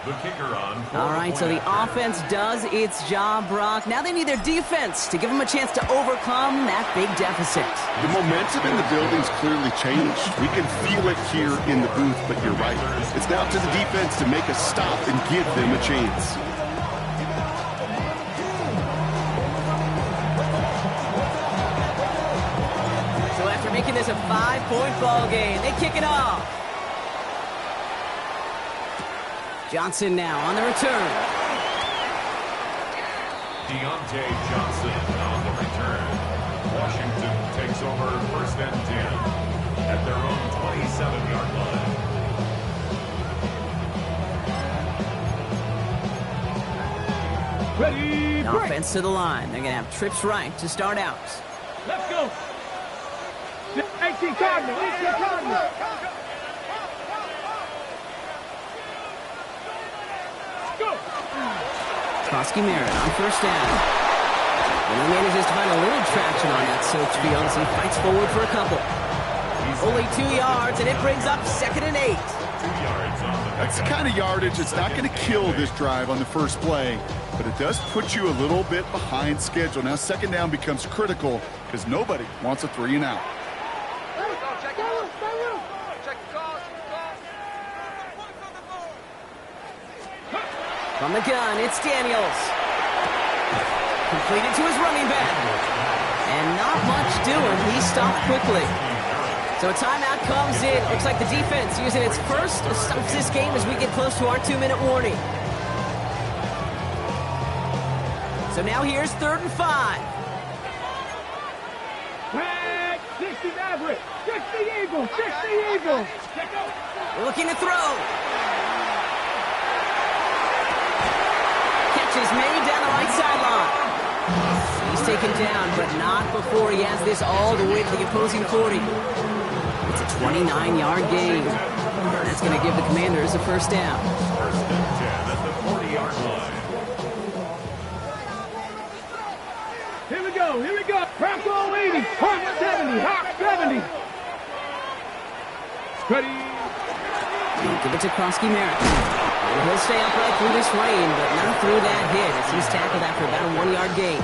The kicker on. All right, so the offense does its job, Brock. Now they need their defense to give them a chance to overcome that big deficit. The momentum in the building's clearly changed. We can feel it here in the booth, but you're right. It's now up to the defense to make a stop and give them a chance. So after making this a 5-point ball game, they kick it off. Johnson now on the return. Deontay Johnson on the return. Washington takes over 1st and 10 at their own 27-yard line. Ready, break. Offense to the line. They're going to have trips right to start out. Let's go. 18 Cardinals. 18 Cardinals. Kronsky Merritt on 1st down. And he manages to find a little traction on that search field as he fights forward for a couple. Only 2 yards, and it brings up 2nd and 8. That's the kind of yardage that's not going to kill this drive on the first play, but it does put you a little bit behind schedule. Now 2nd down becomes critical because nobody wants a 3 and out. From the gun, it's Daniels. Completed to his running back. And not much doing. He stopped quickly. So a timeout comes in. Looks like the defense using its first to stop this game as we get close to our 2-minute warning. So now here's 3rd and 5. Tag, 60 Maverick, 60 Eagles, 60 Eagles. Looking to throw. Catch is made down the right sideline. He's taken down, but not before he has this all the way to the opposing 40. It's a 29-yard gain. That's going to give the Commanders a first down. First and 10 at the 40-yard line. Here we go, here we go. Bronco 80, Hawk 70, Hawk 70. Steady. Give it to Krosky-Merritt. He'll stay upright through this rain, but not through that hit as he's tackled after about a 1-yard gain.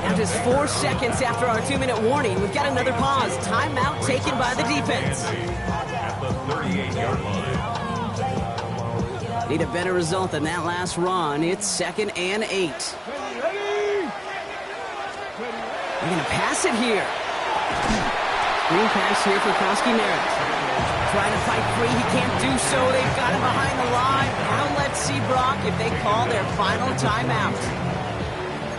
Now just 4 seconds after our 2-minute warning, we've got another pause. Timeout taken by the defense. At the 38-yard line. Need a better result than that last run. It's 2nd and 8. They're going to pass it here. Green pass here for Krosky-Merritt. Trying to fight free, he can't do so. They've got him behind the line. Now let's see, Brock, if they call their final timeout.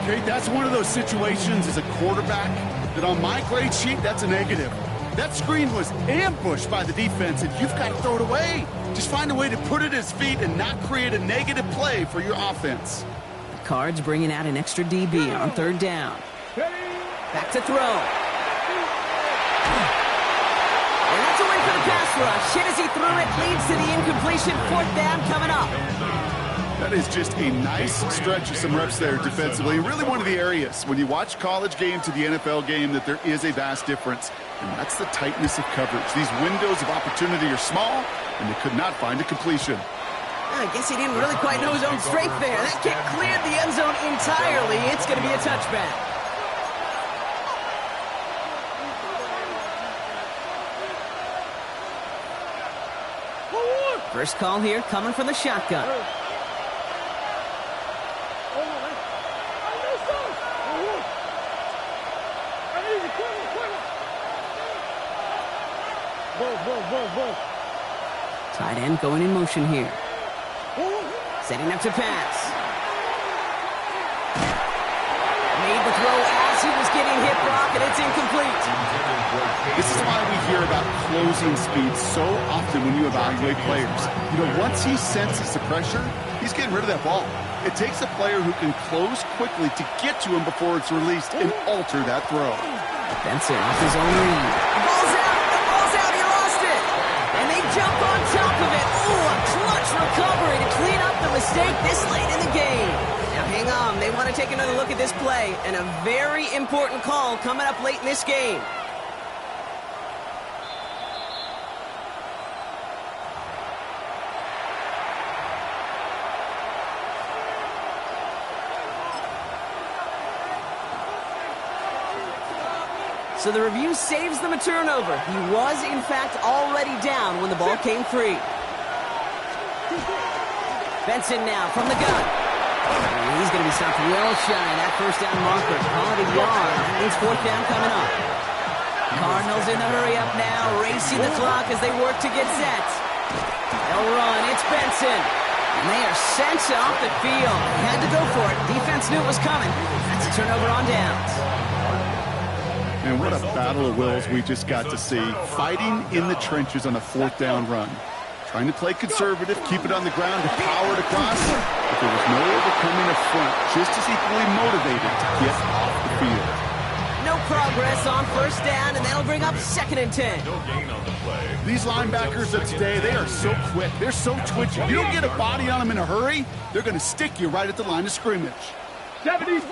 Okay, that's one of those situations as a quarterback that on my grade sheet, that's a negative. That screen was ambushed by the defense, and you've got to throw it away. Just find a way to put it at his feet and not create a negative play for your offense. The Cards bringing out an extra DB on 3rd down. Back to throw. And that's a win for the pass rush. Hit as he threw it, leads to the incompletion. 4th down coming up. That is just a nice stretch of some reps there defensively. Really one of the areas when you watch college game to the NFL game that there is a vast difference. And that's the tightness of coverage. These windows of opportunity are small, and they could not find a completion. I guess he didn't really quite know his own strength there. That kick cleared the end zone entirely. It's going to be a touchback. First call here coming from the shotgun. Tight end going in motion here. Setting up to pass. Made the throw as he was getting hit, Brock, and it's incomplete. This is why we hear about closing speed so often when you evaluate players. You know, once he senses the pressure, he's getting rid of that ball. It takes a player who can close quickly to get to him before it's released and alter that throw. Benson off his own lead. The ball's out! The ball's out! He lost it! And they jump on top of it. Ooh, a clutch recovery to clean up the mistake this late in the game. Now hang on. They want to take another look at this play. And a very important call coming up late in this game. So the review saves them a turnover. He was, in fact, already down when the ball came free. Benson now from the gun. And he's going to be stopped well shy of that first down marker. Call it a yard. That means 4th down coming up. Cardinals in the hurry up now, racing the clock as they work to get set. They'll run. It's Benson. And they are sent off the field. They had to go for it. Defense knew it was coming. That's a turnover on downs. And what a battle of wills we just got to see. Fighting in the trenches on a 4th down run. Trying to play conservative, keep it on the ground to power it across. But there was no overcoming a front, just as equally motivated to get off the field. No progress on 1st down, and that'll bring up 2nd and 10. No gain on the play. These linebackers of today, they are so quick. They're so twitchy. You don't get a body on them in a hurry, they're going to stick you right at the line of scrimmage. 70.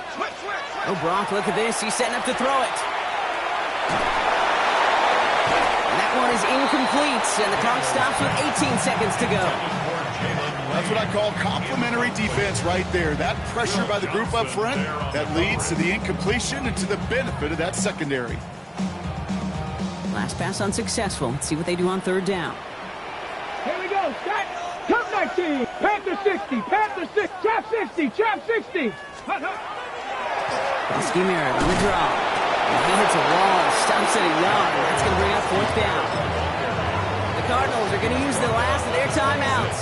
Oh, Brock, look at this. He's setting up to throw it. And that one is incomplete, and the clock stops with 18 seconds to go. That's what I call complimentary defense right there. That pressure by the group up front, that leads to the incompletion and to the benefit of that secondary. Last pass unsuccessful. Let's see what they do on 3rd down. Here we go. Start. Come back. 60. Panther 60. Panther 6. Trap 60. Trap 60. Schemir on the draw. And he hits a wall, stops at a yard. That's going to bring up fourth down. The Cardinals are going to use the last of their timeouts.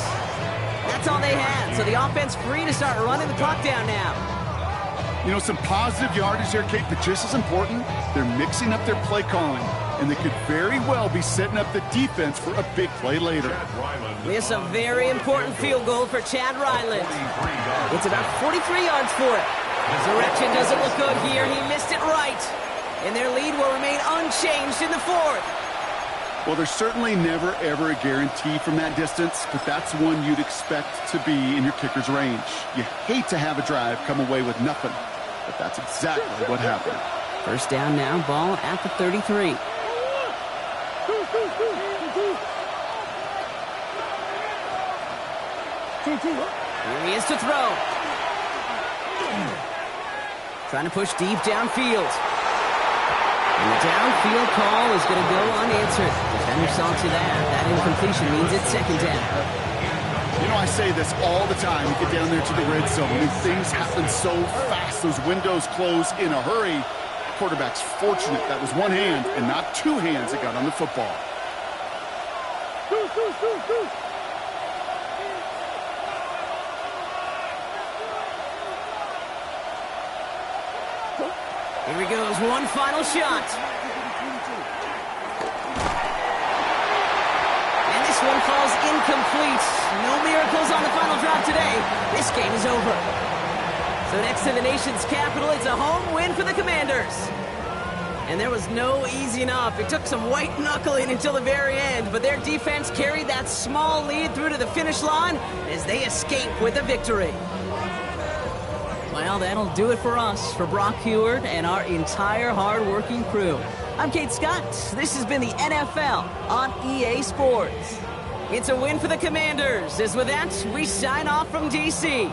That's all they had. So the offense free to start running the clock down now. You know, some positive yardage here, Kate, but just as important, they're mixing up their play calling, and they could very well be setting up the defense for a big play later. This is a very important field goal for Chad Ryland. It's about 43 yards for it. His direction doesn't look good here. He missed it right. And their lead will remain unchanged in the fourth. Well, there's certainly never, ever a guarantee from that distance, but that's one you'd expect to be in your kicker's range. You hate to have a drive come away with nothing, but that's exactly what happened. First down now, ball at the 33. Here he is to throw. Trying to push deep downfield. And the downfield call is going to go unanswered. Defender saw to that. That incompletion means it's second down. You know, I say this all the time. You get down there to the red zone, and things happen so fast. Those windows close in a hurry. Quarterback's fortunate that was one hand and not two hands that got on the football. Here he goes, one final shot. And this one falls incomplete. No miracles on the final drive today. This game is over. So next to the nation's capital, it's a home win for the Commanders. And there was no easing up. It took some white knuckling until the very end, but their defense carried that small lead through to the finish line as they escape with a victory. Well, that'll do it for us, for Brock Heward and our entire hard-working crew. I'm Kate Scott. This has been the NFL on EA Sports. It's a win for the Commanders. As with that, we sign off from D.C.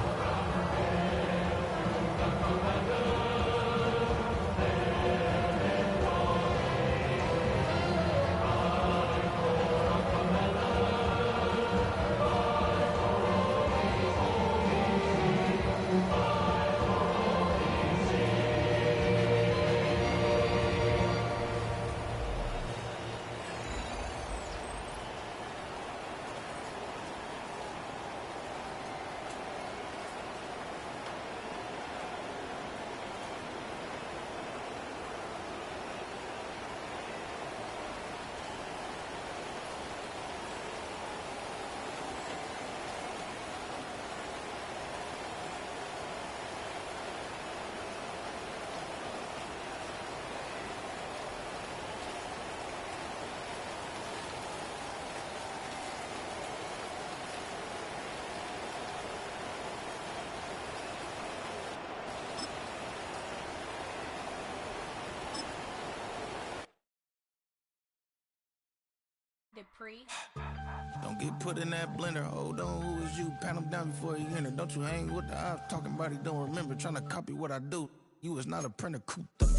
Don't get put in that blender. Hold on, who is you? Pat him down before you enter. Don't you hang with the ops talking about he don't remember. Trying to copy what I do. You is not a printer. Cooped up,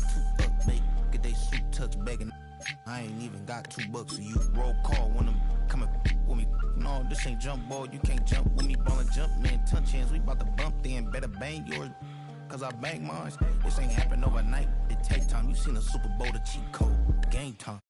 make get they suit touch begging. I ain't even got $2, so you roll call when I'm coming with me. No, this ain't jump ball. You can't jump with me. Ballin' jump, man. Touch hands. We about to bump then. Better bang yours, cause I bang mine. This ain't happen overnight. It take time. You seen a Super Bowl, the cheat code. Game time.